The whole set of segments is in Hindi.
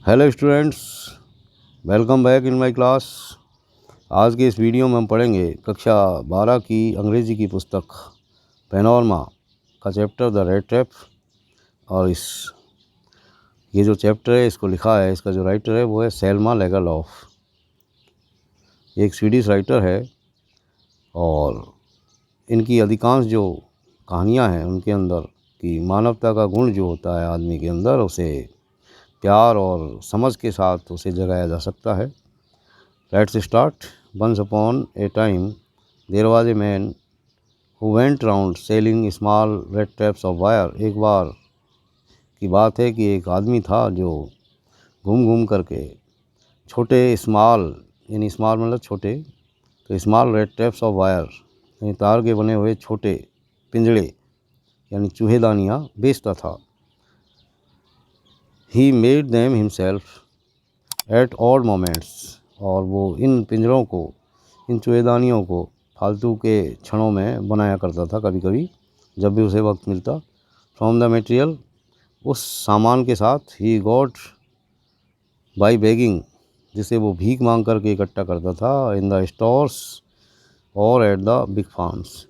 Hello students, welcome back in my class. आज के इस वीडियो में हम पढ़ेंगे कक्षा 12 की अंग्रेज़ी की पुस्तक पैनोरमा का चैप्टर द रेड ट्रैप। और ये जो चैप्टर है इसको लिखा है, इसका जो राइटर है वो है सेल्मा लेगरलॉफ। एक स्वीडिश राइटर है और इनकी अधिकांश जो कहानियाँ हैं उनके अंदर कि मानवता का गुण जो होता है आदमी के अंदर, उसे प्यार और समझ के साथ उसे जगाया जा सकता है। Let's start. Once upon a time, there was a man who went round selling small red traps of wire. एक बार की बात है कि एक आदमी था जो घूम घूम करके छोटे यानी स्मॉल मतलब छोटे, तो small red traps of wire यानी तार के बने हुए छोटे पिंजड़े यानी चूहेदानियाँ बेचता था। He made them himself at odd moments. और वो इन पिंजरों को, इन चूहेदानियों को फालतू के क्षणों में बनाया करता था, कभी कभी जब भी उसे वक्त मिलता। फ्रॉम द मटेरियल, उस सामान के साथ, ही गॉट बाई बेगिंग, जिसे वो भीख मांग करके इकट्ठा करता था, इन द स्टोर्स और एट द बिग फार्म्स,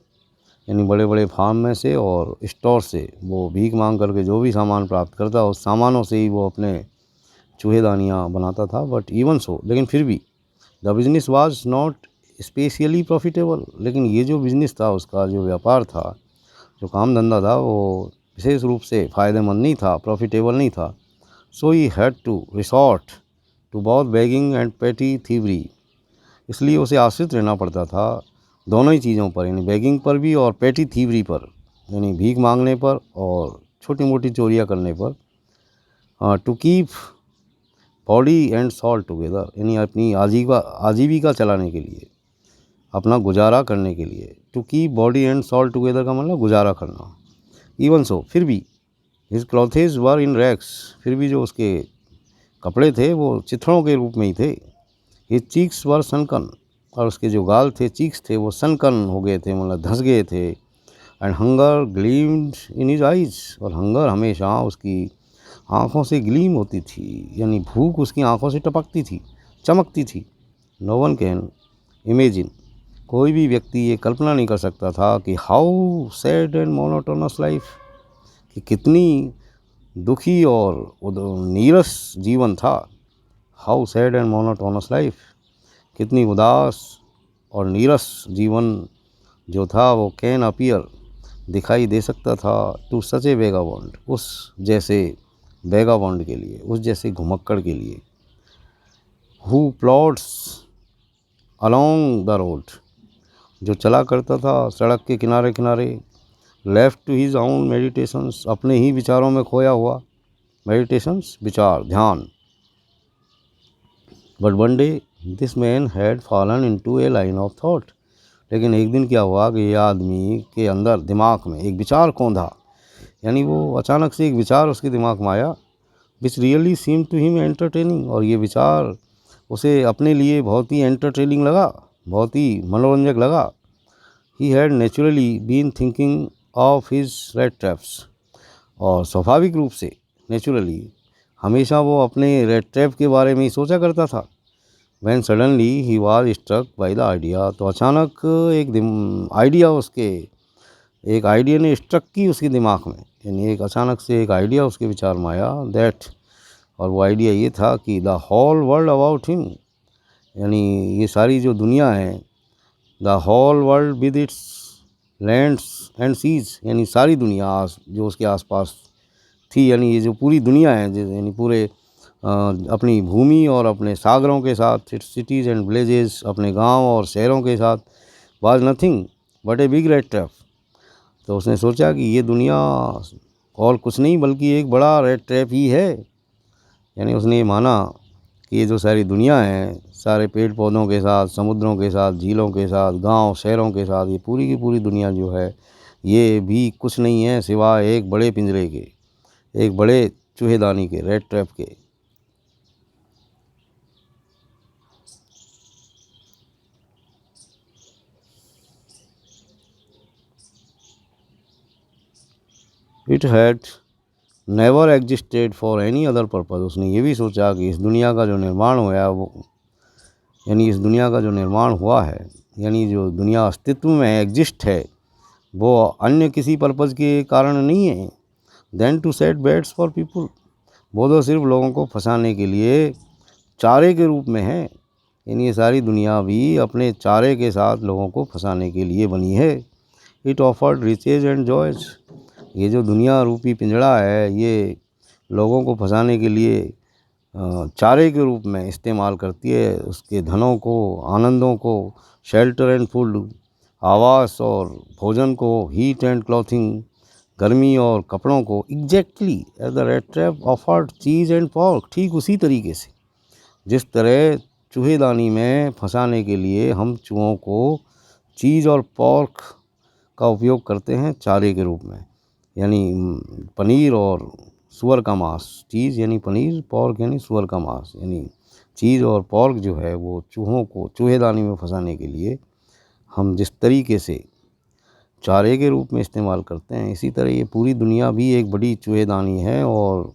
यानी बड़े बड़े फार्म में से और स्टोर से वो भीख मांग करके जो भी सामान प्राप्त करता उस सामानों से ही वो अपने चूहेदानियाँ बनाता था। बट इवन सो, लेकिन फिर भी the business was not specially profitable, लेकिन ये जो बिज़नेस था, उसका जो व्यापार था, जो काम धंधा था, वो विशेष रूप से फ़ायदेमंद नहीं था, प्रॉफिटेबल नहीं था। So he had to resort to both begging and petty thievery, इसलिए उसे आश्रित रहना पड़ता था दोनों ही चीज़ों पर, यानी बेगिंग पर भी और पेटी थीवरी पर, यानी भीख मांगने पर और छोटी मोटी चोरियाँ करने पर। To keep body and soul together, यानी अपनी आजीविका चलाने के लिए, अपना गुजारा करने के लिए। To keep body and soul together का मतलब गुजारा करना। इवन सो, फिर भी his clothes were in rags, फिर भी जो उसके कपड़े थे वो चिथड़ों के रूप में ही थे। हिज चीक्स वर सनकन, और उसके जो गाल थे, चीक्स थे, वो सनकन हो गए थे, मतलब धंस गए थे। And hunger gleamed in his eyes, और हंगर हमेशा उसकी आँखों से ग्लीम होती थी, यानी भूख उसकी आँखों से टपकती थी, चमकती थी। नो वन कैन इमेजिन, कोई भी व्यक्ति ये कल्पना नहीं कर सकता था कि how sad and monotonous life, कि कितनी दुखी और नीरस जीवन था। How sad and monotonous life, कितनी उदास और नीरस जीवन जो था वो कैन अपीयर, दिखाई दे सकता था, टू सच ए वेगाबॉन्ड, उस जैसे वेगाबॉन्ड के लिए, उस जैसे घुमक्कड़ के लिए। Who plods along the road, जो चला करता था सड़क के किनारे किनारे। Left to his own meditations, अपने ही विचारों में खोया हुआ, मेडिटेशंस विचार, ध्यान। But one day this man had fallen into a line of thought, लेकिन एक दिन क्या हुआ कि ये आदमी के अंदर, दिमाग में एक विचार कौंधा, यानी वो अचानक से एक विचार उसके दिमाग में आया, which really seem to him entertaining, और ये विचार उसे अपने लिए बहुत ही एंटरटेनिंग लगा, बहुत ही मनोरंजक लगा। He had naturally been thinking of his rat traps, और स्वाभाविक रूप से, नेचुरली, हमेशा वो अपने रेड ट्रैप के बारे में ही सोचा करता था। When suddenly he was struck by the idea, तो अचानक एक आइडिया ने स्ट्रक की उसके दिमाग में, यानी एक अचानक से एक आइडिया उसके विचार में आया। दैट, और वो आइडिया ये था कि the whole world about him, यानी ये सारी जो दुनिया है, the whole world with its lands and seas, यानी सारी दुनिया जो उसके आसपास थी, यानी ये जो पूरी दुनिया है, यानी पूरे अपनी भूमि और अपने सागरों के साथ, इट्स सिटीज़ एंड विलेजेस, अपने गांव और शहरों के साथ, was nothing but a big red trap. तो उसने सोचा कि ये दुनिया और कुछ नहीं बल्कि एक बड़ा रेड ट्रैप ही है, यानी उसने ये माना कि ये जो सारी दुनिया है, सारे पेड़ पौधों के साथ, समुद्रों के साथ, झीलों के साथ, गांव शहरों के साथ, ये पूरी की पूरी दुनिया जो है, ये भी कुछ नहीं है सिवाय एक बड़े पिंजरे के, एक बड़े चूहेदानी के, रेड ट्रैप के। It had never existed for any other purpose. उसने ये भी सोचा कि इस दुनिया का जो निर्माण हुआ वो, यानी इस दुनिया का जो निर्माण हुआ है, यानी जो दुनिया अस्तित्व में एग्जिस्ट है, वो अन्य किसी पर्पज़ के कारण नहीं है। Then to set baits for people, वो तो सिर्फ लोगों को फंसाने के लिए चारे के रूप में है। यानी ये सारी दुनिया भी अपने चारे के साथ लोगों को फंसाने के लिए बनी है। It offered riches and joys, ये जो दुनिया रूपी पिंजड़ा है ये लोगों को फंसाने के लिए चारे के रूप में इस्तेमाल करती है उसके धनों को, आनंदों को, शेल्टर एंड फूड, आवास और भोजन को, हीट एंड क्लॉथिंग, गर्मी और कपड़ों को। Exactly as the red trap offered cheese and pork, ठीक उसी तरीके से जिस तरह चूहेदानी में फंसाने के लिए हम चूहों को चीज़ और पॉर्क का उपयोग करते हैं चारे के रूप में, यानी पनीर और सूअर का मांस। चीज़ यानी पनीर, पॉर्क यानी सूअर का मांस, यानी चीज़ और पॉर्क जो है वो चूहों को चूहेदानी में फंसाने के लिए हम जिस तरीके से चारे के रूप में इस्तेमाल करते हैं, इसी तरह ये पूरी दुनिया भी एक बड़ी चूहेदानी है। और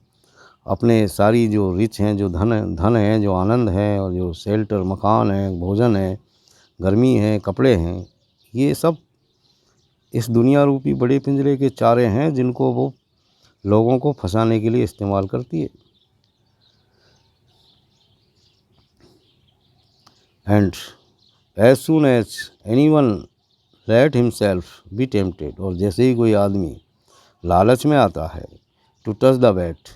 अपने सारी जो रिच हैं, जो धन है, जो आनंद है, और जो शेल्टर मकान है, भोजन है, गर्मी है, कपड़े हैं, ये सब इस दुनिया रूपी बड़े पिंजरे के चारे हैं जिनको वो लोगों को फंसाने के लिए इस्तेमाल करती है। And as soon as anyone let himself be tempted, और जैसे ही कोई आदमी लालच में आता है, टू टच द बैट,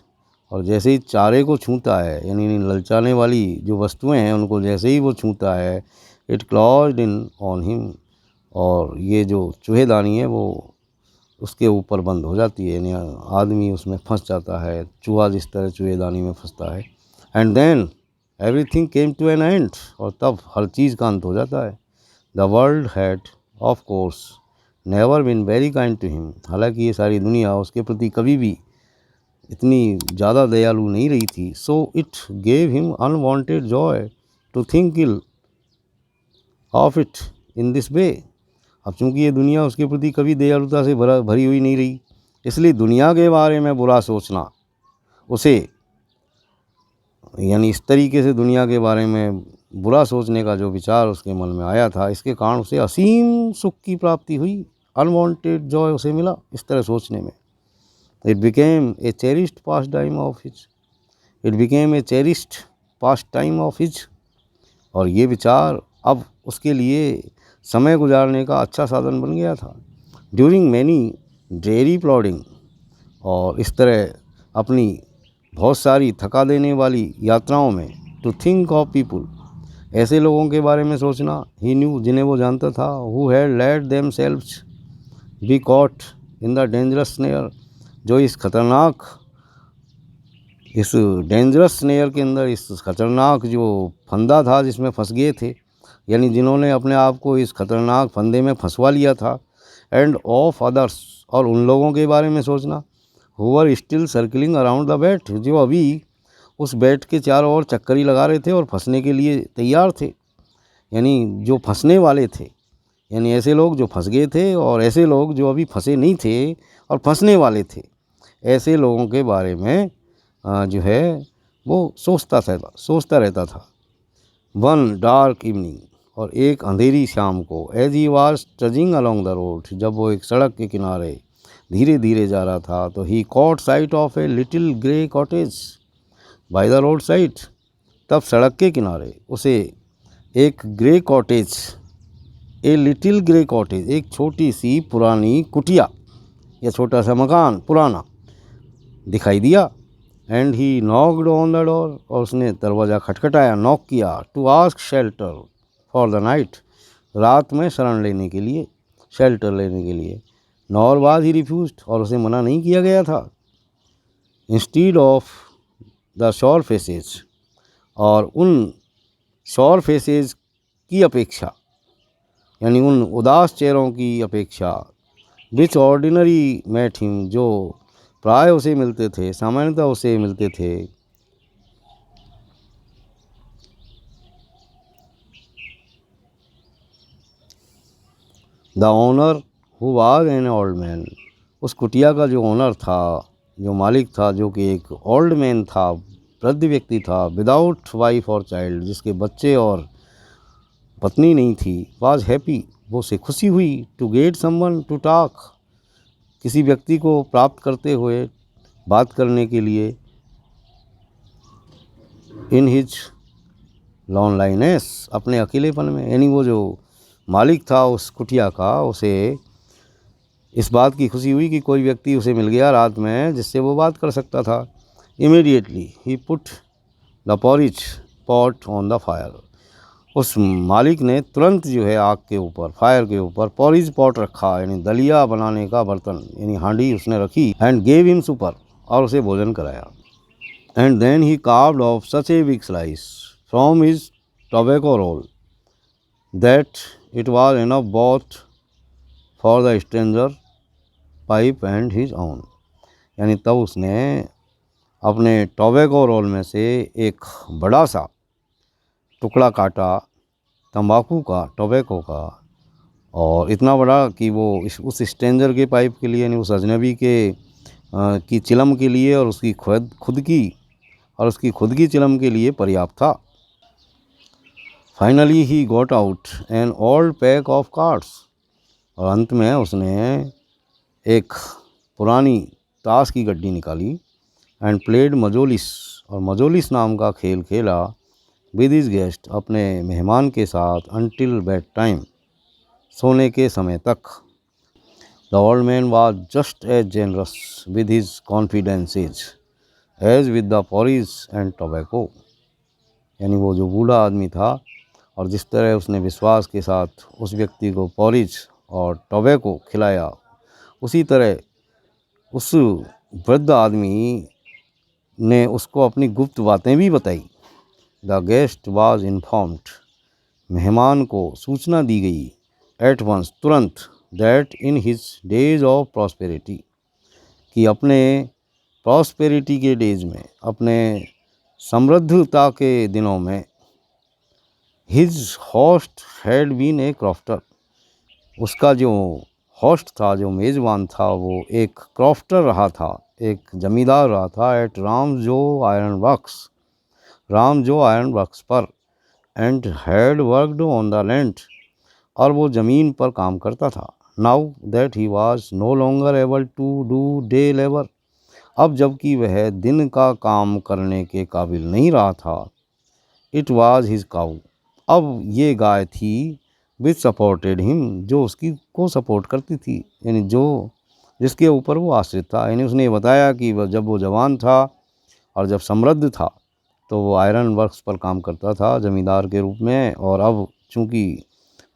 और जैसे ही चारे को छूता है, यानी ललचाने वाली जो वस्तुएं हैं उनको जैसे ही वो छूता है, इट क्लॉज्ड इन ऑन हिम, और ये जो चूहेदानी है वो उसके ऊपर बंद हो जाती है, यानी आदमी उसमें फंस जाता है, चूहा जिस तरह चूहेदानी में फंसता है। And then everything came to an end, और तब हर चीज़ का अंत हो जाता है। The world had of course never been very kind to him, हालांकि ये सारी दुनिया उसके प्रति कभी भी इतनी ज़्यादा दयालु नहीं रही थी। So it gave him unwanted joy to think ill of it in this way. अब चूंकि ये दुनिया उसके प्रति कभी दयालुता से भरी हुई नहीं रही, इसलिए दुनिया के बारे में बुरा सोचना उसे, यानी इस तरीके से दुनिया के बारे में बुरा सोचने का जो विचार उसके मन में आया था, इसके कारण उसे असीम सुख की प्राप्ति हुई, अनवांटेड जॉय उसे मिला इस तरह सोचने में। It became a cherished past time of his, it became a cherished past time of his, और ये विचार अब उसके लिए समय गुजारने का अच्छा साधन बन गया था। ड्यूरिंग मैनी ड्रेरी प्लॉडिंग, और इस तरह अपनी बहुत सारी थका देने वाली यात्राओं में, टू थिंक ऑफ पीपल, ऐसे लोगों के बारे में सोचना, ही न्यू, जिन्हें वो जानता था, who had let themselves be caught in the dangerous snare, जो इस डेंजरस स्नेयर के अंदर, इस खतरनाक जो फंदा था जिसमें फंस गए थे, यानी जिन्होंने अपने आप को इस खतरनाक फंदे में फंसवा लिया था। एंड ऑफ अदर्स, और उन लोगों के बारे में सोचना, who were still circling around the bat, जो अभी उस बैट के चारों ओर चक्कर ही लगा रहे थे और फंसने के लिए तैयार थे, यानी जो फंसने वाले थे, यानी ऐसे लोग जो फंस गए थे और ऐसे लोग जो अभी फंसे नहीं थे और फंसने वाले थे, ऐसे लोगों के बारे में जो है वो सोचता रहता था। वन डार्क इवनिंग, और एक अंधेरी शाम को, as he was trudging along the road, जब वो एक सड़क के किनारे धीरे धीरे जा रहा था, तो he caught sight of a little grey cottage by the roadside, तब सड़क के किनारे उसे एक grey cottage, a little grey cottage, एक छोटी सी पुरानी कुटिया या छोटा सा मकान पुराना दिखाई दिया। And he knocked on the door, और उसने दरवाज़ा खटखटाया, नॉक किया, to ask shelter for the night, रात में शरण लेने के लिए, शेल्टर लेने के लिए। नॉर वाज ही रिफ्यूज्ड, और उसे मना नहीं किया गया था। Instead of the shore faces, और उन शोर फेसेज की अपेक्षा, यानी उन उदास चेहरों की अपेक्षा, विच ऑर्डिनरी मेट हिम, जो प्राय उसे मिलते थे, सामान्यतः उसे मिलते थे, the owner who was an old man, उस कुटिया का जो ओनर था जो मालिक था, जो कि एक ओल्ड मैन था, वृद्ध व्यक्ति था, विदाउट वाइफ और चाइल्ड, जिसके बच्चे और पत्नी नहीं थी, वाज हैप्पी, वो से खुशी हुई, to get someone to talk, किसी व्यक्ति को प्राप्त करते हुए बात करने के लिए, इन हिज लॉनलाइनेस, अपने अकेलेपन में। यानी वो जो मालिक था उस कुटिया का, उसे इस बात की खुशी हुई कि कोई व्यक्ति उसे मिल गया रात में जिससे वो बात कर सकता था। Immediately he put the porridge pot on the fire, उस मालिक ने तुरंत जो है आग के ऊपर, फायर के ऊपर पॉरिज पॉट रखा, यानी दलिया बनाने का बर्तन, यानी हांडी उसने रखी, एंड गेव हिम सुपर, और उसे भोजन कराया। And then he carved off such a big slice from his tobacco roll that it was enough both for the stranger pipe and his own. यानी तब उसने अपने टोबैको रोल में से एक बड़ा सा टुकड़ा काटा तंबाकू का, टोबैको का, और इतना बड़ा कि वो उस स्ट्रेंजर के पाइप के लिए, यानी उस अजनबी के की चिलम के लिए, और उसकी खुद की चिलम के लिए पर्याप्त था। Finally he got out an old pack of cards, और अंत में उसने एक पुरानी ताश की गड्डी निकाली, एंड प्लेड मजोलिस, और मजोलिस नाम का खेल खेला, विद हिज गेस्ट, अपने मेहमान के साथ, अनटिल बेड टाइम, सोने के समय तक। The old man was just as generous with his confidences as with the porridge and tobacco. यानी वो जो बूढ़ा आदमी था, और जिस तरह उसने विश्वास के साथ उस व्यक्ति को पॉरिज और टोबैको खिलाया, उसी तरह उस वृद्ध आदमी ने उसको अपनी गुप्त बातें भी बताई। द गेस्ट वाज इन्फॉर्म्ड, मेहमान को सूचना दी गई, एट वंस, तुरंत, that in his days of prosperity, कि अपने प्रॉस्पेरिटी के डेज में, अपने समृद्धता के दिनों में, his host had been a crofter, उसका जो होस्ट था, जो मेज़बान था, वो एक क्रॉफ्टर रहा था, एक जमींदार रहा था, at Ramsjo iron works पर, and had worked on the land, और वो ज़मीन पर काम करता था। Now that he was no longer able to do day labour, अब जबकि वह दिन का काम करने के काबिल नहीं रहा था। इट वाज हिज काऊ, अब ये गाय थी, विच सपोर्टेड हिम, जो उसकी को सपोर्ट करती थी, यानी जिसके ऊपर वो आश्रित था। यानी उसने बताया कि जब वो जवान था और जब समृद्ध था, तो वो आयरन वर्क्स पर काम करता था ज़मींदार के रूप में, और अब चूँकि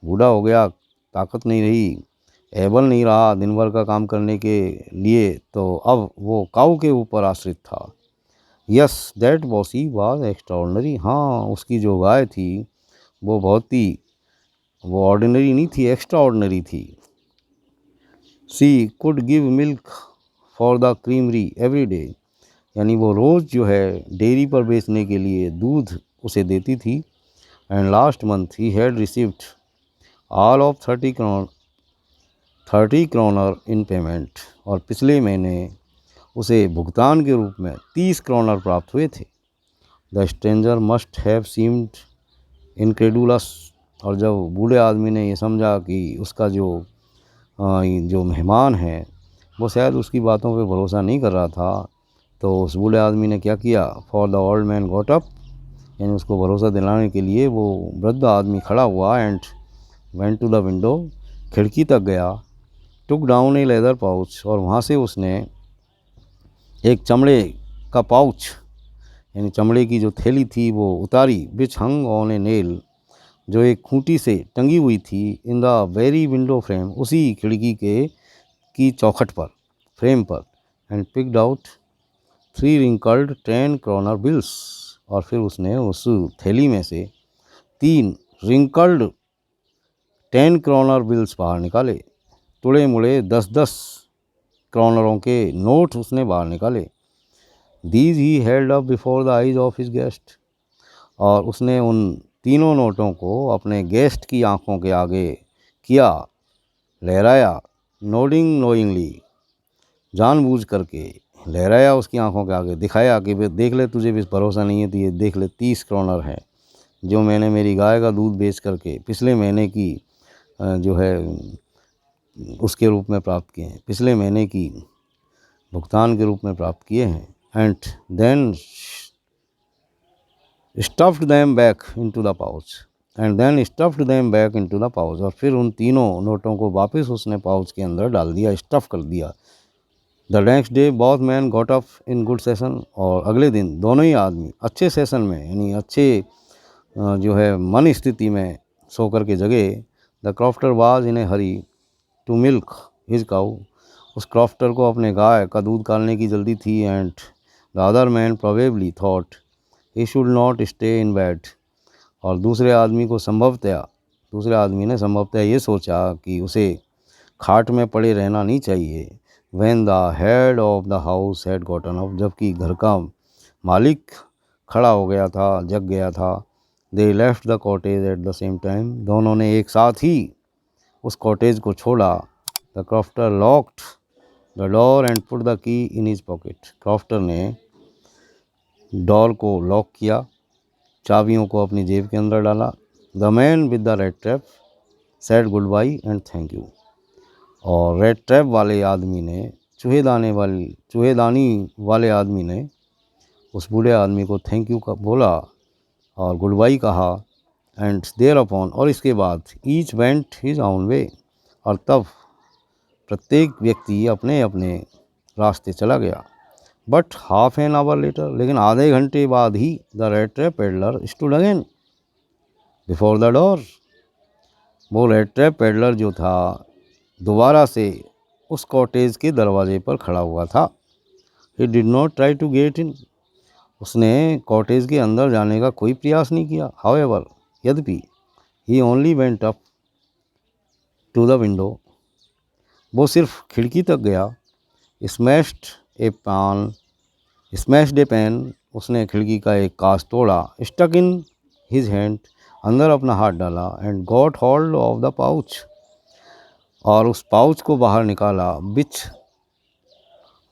बूढ़ा हो गया, ताकत नहीं रही, एबल नहीं रहा दिन भर का काम करने के लिए, तो अब वो काऊ के ऊपर आश्रित था। Yes, that bossy was extraordinary, हाँ, उसकी जो गाय थी वो वो ऑर्डिनरी नहीं थी, एक्स्ट्रा ऑर्डिनरी थी। She could give milk for the creamery every day, यानी वो रोज़ जो है डेयरी पर बेचने के लिए दूध उसे देती थी। And last month he had received all of 30 kronor in payment, और पिछले महीने उसे भुगतान के रूप में 30 क्रोनर प्राप्त हुए थे। The stranger must have seemed incredulous, और जब बूढ़े आदमी ने ये समझा कि उसका जो मेहमान है वो शायद उसकी बातों पे भरोसा नहीं कर रहा था, तो उस बूढ़े आदमी ने क्या किया, for the old man got up, यानी उसको भरोसा दिलाने के लिए वो वृद्ध आदमी खड़ा हुआ, and went to the window, खिड़की तक गया, took down a leather pouch, और वहाँ से उसने एक चमड़े का पाउच, यानी चमड़े की जो थैली थी वो उतारी, विच हंग ऑन ए नेल, जो एक खूंटी से टंगी हुई थी, in the very window frame, उसी खिड़की की चौखट पर, फ्रेम पर, and picked out 3 wrinkled 10 kronor bills, और फिर उसने उस थैली में से 3 रिंकल्ड 10 क्रोनर बिल्स बाहर निकाले, तुड़े मुड़े 10-10 क्रोनरों के नोट उसने बाहर निकाले। These he held up before the eyes of his guest, और उसने उन तीनों नोटों को अपने गेस्ट की आंखों के आगे किया, लहराया, नोडिंग नोइंगली, जानबूझ करके, लहराया उसकी आंखों के आगे, दिखाया कि देख ले, तुझे भी भरोसा नहीं है तो ये देख ले, 30 करोनर है जो मैंने मेरी गाय का दूध बेच करके पिछले महीने की जो है उसके रूप में प्राप्त किए हैं, पिछले महीने की भुगतान के रूप में प्राप्त किए हैं। And then stuffed them back into the pouch, और फिर उन तीनों नोटों को वापस उसने पाउच के अंदर डाल दिया, स्टफ़ कर दिया। The next day both man got up in good session, और अगले दिन दोनों ही आदमी अच्छे सेशन में, यानी अच्छे जो है मन स्थिति में सो कर के जगे। The crofter was in a hurry to milk his cow, उस क्रॉफ्टर को अपने गाय का दूध काटने की जल्दी थी। And the other man probably thought he should not stay in bed, और दूसरे आदमी ने संभवतः ये सोचा कि उसे खाट में पड़े रहना नहीं चाहिए। When the head of the house had gotten up, जबकि घर का मालिक खड़ा हो गया था, जग गया था। They left the cottage at the same time, दोनों ने एक साथ ही उस कॉटेज को छोड़ा। The crofter locked the door and put the key in his pocket, crofter ने डोर को लॉक किया, चाबियों को अपनी जेब के अंदर डाला। The man with the red trap said good by and thank you, और रेड ट्रैप वाले आदमी ने, चूहेदानी वाले आदमी ने उस बूढ़े आदमी को थैंक यू का बोला और गुड बाई कहा। एंड देयर अपॉन, और इसके बाद each went his own way, और तब प्रत्येक व्यक्ति अपने अपने रास्ते चला गया। But half an hour later, लेकिन आधे घंटे बाद ही the red trap peddler stood again before the door, वो रेड ट्रैप पेडलर जो था दोबारा से उस कॉटेज के दरवाजे पर खड़ा हुआ था। He did not try to get in, उसने कॉटेज के अंदर जाने का कोई प्रयास नहीं किया। हाउएवर, यद्यपि he only went up to the window, वो सिर्फ खिड़की तक गया। स्मैश्ड ए पैन, उसने खिड़की का एक कांच तोड़ा। स्टक इन हिज हैंड, अंदर अपना हाथ डाला। And got hold of the pouch, और उस पाउच को बाहर निकाला। विच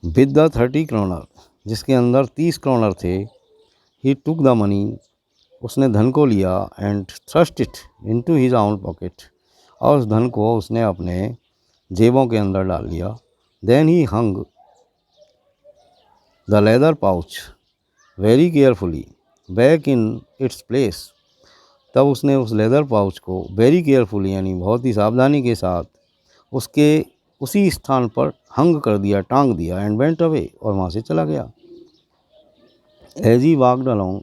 विद द 30 करोनर, जिसके अंदर 30 करोनर थे। ही टुक द मनी, उसने धन को लिया। And thrust it into his own pocket, और उस धन को उसने अपने जेबों के अंदर डाल लिया। Then he hung the leather pouch very carefully back in its place, तब उसने उस लेदर पाउच को वेरी केयरफुली, यानी बहुत ही सावधानी के साथ उसके उसी स्थान पर हंग कर दिया, टांग दिया। एंड वेंट अवे, और वहाँ से चला गया। As he walked along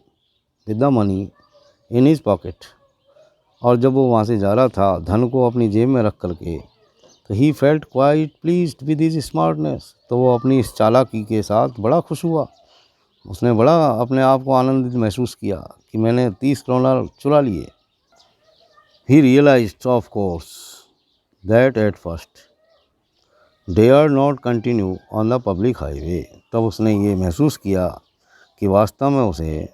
with the money in his pocket, और जब वो वहाँ से जा रहा था धन को अपनी जेब में रख करके, तो he felt quite pleased with his smartness, तो वो अपनी इस चालाकी के साथ बड़ा खुश हुआ। उसने बड़ा अपने आप को आनंदित महसूस किया कि मैंने 30 करोनर चुरा लिए। He realised of course that at first dare not continue on the public highway, तब उसने ये महसूस किया कि वास्तव में उसे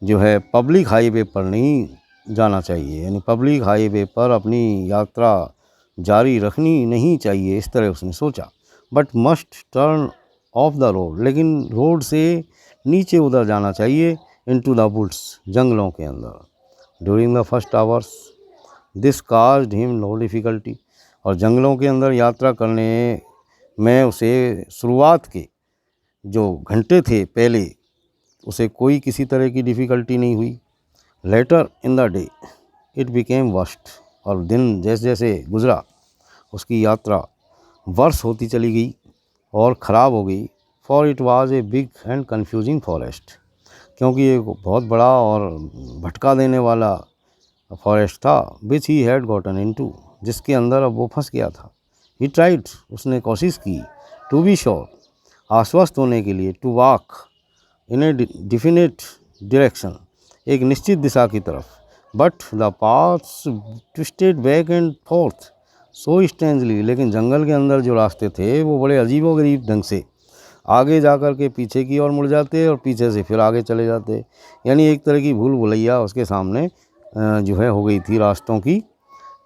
जो है पब्लिक हाईवे पर नहीं जाना चाहिए, यानी पब्लिक हाईवे पर अपनी यात्रा जारी रखनी नहीं चाहिए, इस तरह उसने सोचा। But must turn off the road, लेकिन रोड से नीचे उधर जाना चाहिए। इनटू द वुड्स, जंगलों के अंदर। During the first hours this caused him no difficulty, और जंगलों के अंदर यात्रा करने में उसे शुरुआत के जो घंटे थे पहले, उसे कोई किसी तरह की डिफ़िकल्टी नहीं हुई। Later in the day it became worse, और दिन जैसे जैसे गुज़रा उसकी यात्रा वर्ष होती चली गई और ख़राब हो गई। For it was a big and confusing forest, क्योंकि ये बहुत बड़ा और भटका देने वाला फॉरेस्ट था। विच ही हैड गॉटन इनटू, जिसके अंदर अब वो फंस गया था। ही ट्राइड, उसने कोशिश की। टू बी श्योर, आश्वस्त होने के लिए। To walk in a definite direction, एक निश्चित दिशा की तरफ। But the paths twisted back and forth so strangely, लेकिन जंगल के अंदर जो रास्ते थे वो बड़े अजीबोगरीब ढंग से आगे जा कर के पीछे की ओर मुड़ जाते और पीछे से फिर आगे चले जाते, यानी एक तरह की भूल भुलैया उसके सामने जो है हो गई थी रास्तों की।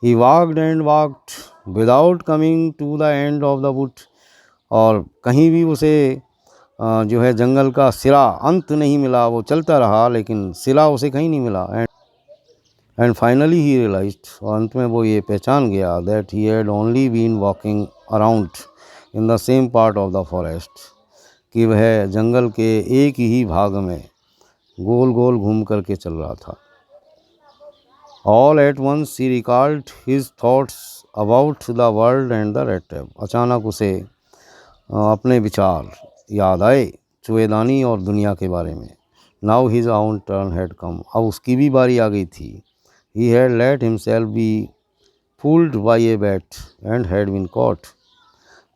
He walked and walked without coming to the end of the wood, और कहीं भी उसे जो है जंगल का सिरा, अंत नहीं मिला। वो चलता रहा लेकिन सिरा उसे कहीं नहीं मिला। एंड फाइनली ही रियलाइज्ड, और अंत में वो ये पहचान गया that he had only been walking around in the same part of the forest, कि वह जंगल के एक ही भाग में गोल गोल घूम करके चल रहा था। All at once he recalled his thoughts about the world and the red trap. अचानक उसे अपने विचार याद आए चूहेदानी और दुनिया के बारे में। Now his own turn had come, अब उसकी भी बारी आ गई थी। He had let himself be fooled by a bait and had been caught.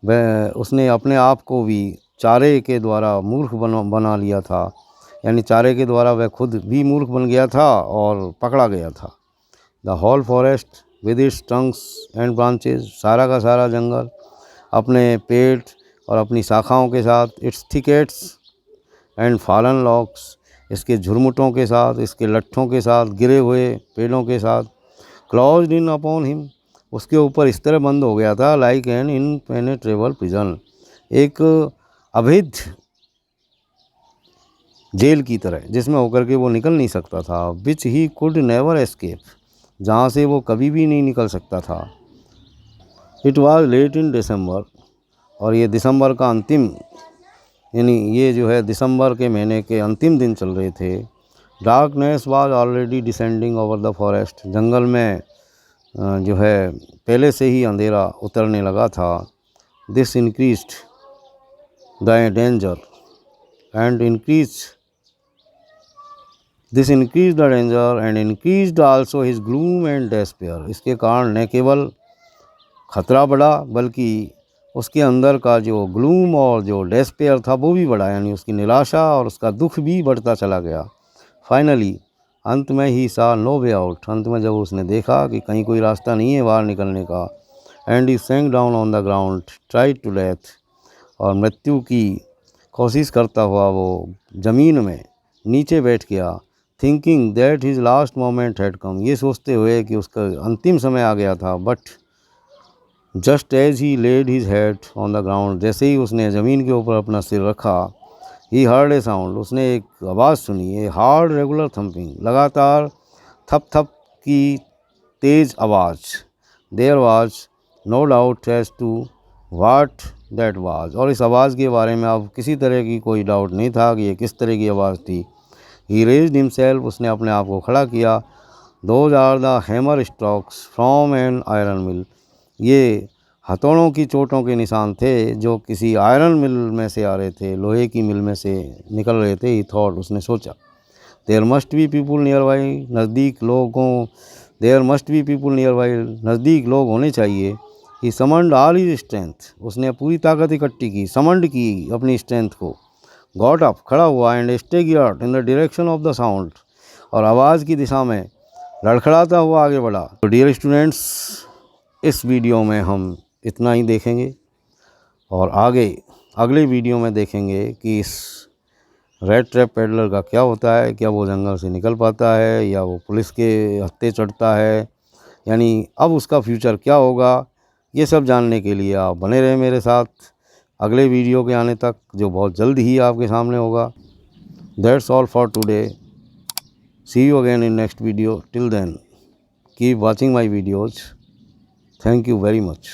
वह उसने अपने आप को भी चारे के द्वारा मूर्ख बना लिया था, यानी चारे के द्वारा वह खुद भी मूर्ख बन गया था और पकड़ा गया था। The whole forest with its trunks and branches, सारा का सारा जंगल अपने पेड़ और अपनी शाखाओं के साथ, it's thickets and fallen locks, इसके झुरमुटों के साथ, इसके लट्ठों के साथ, गिरे हुए पेड़ों के साथ, क्लोज्ड इन अपॉन हिम, उसके ऊपर इस तरह बंद हो गया था लाइक एन इनपेनेट्रेबल प्रिजन, एक अभेद जेल की तरह जिसमें होकर के वो निकल नहीं सकता था। विच ही कुड नेवर एस्केप, जहाँ से वो कभी भी नहीं निकल सकता था। इट वाज लेट इन दिसंबर, और ये दिसंबर का अंतिम, यानी ये जो है दिसंबर के महीने के अंतिम दिन चल रहे थे। Darkness was already descending over the forest, जंगल में जो है पहले से ही अंधेरा उतरने लगा था। This increased the danger and this increase the danger and increased also his gloom and despair, इसके कारण न केवल खतरा बढ़ा बल्कि उसके अंदर का जो ग्लूम और जो डेस्पेयर था वो भी बढ़ा, यानी उसकी निराशा और उसका दुख भी बढ़ता चला गया। फाइनली, अंत में ही सा नो वे आउट, अंत में जब उसने देखा कि कहीं कोई रास्ता नहीं है बाहर निकलने का, and he sank down on the ground tired to death, और मृत्यु की कोशिश करता हुआ वो ज़मीन में नीचे बैठ गया। Thinking that his last moment had come, ये सोचते हुए कि उसका अंतिम समय आ गया था। But just as he laid his head on the ground, जैसे ही उसने ज़मीन के ऊपर अपना सिर रखा, ही हर्ड ए साउंड, उसने एक आवाज़ सुनी, ए हार्ड रेगुलर थम्पिंग, लगातार थप थप की तेज़ आवाज़। There was no doubt as to what that was, और इस आवाज़ के बारे में अब किसी तरह की कोई डाउट नहीं था कि ये किस तरह की आवाज़ थी। ही रेज्ड हिमसेल्फ, उसने अपने आप को खड़ा किया। Those are the hammer strokes from an iron mill, ये हथौड़ों की चोटों के निशान थे जो किसी आयरन मिल में से आ रहे थे, लोहे की मिल में से निकल रहे थे। ही थॉट, उसने सोचा, there must be people nearby, नज़दीक लोगों, there must be people nearby, नज़दीक लोग होने चाहिए। He summoned all his strength, उसने पूरी ताकत इकट्ठी की, समंड की अपनी स्ट्रेंथ को। गॉट अप, खड़ा हुआ, and staggered in the direction of the sound, और आवाज़ की दिशा में लड़खड़ाता हुआ आगे बढ़ा। तो डियर स्टूडेंट्स, इस वीडियो में हम इतना ही देखेंगे, और आगे अगले वीडियो में देखेंगे कि इस रेड ट्रैप पेडलर का क्या होता है, क्या वो जंगल से निकल पाता है या वो पुलिस के हत्थे चढ़ता है, यानी अब उसका फ्यूचर क्या होगा। ये सब जानने के लिए आप बने रहें मेरे साथ अगले वीडियो के आने तक, जो बहुत जल्द ही आपके सामने होगा। That's all for today, see you again in next video, till then keep watching my videos, thank you very much.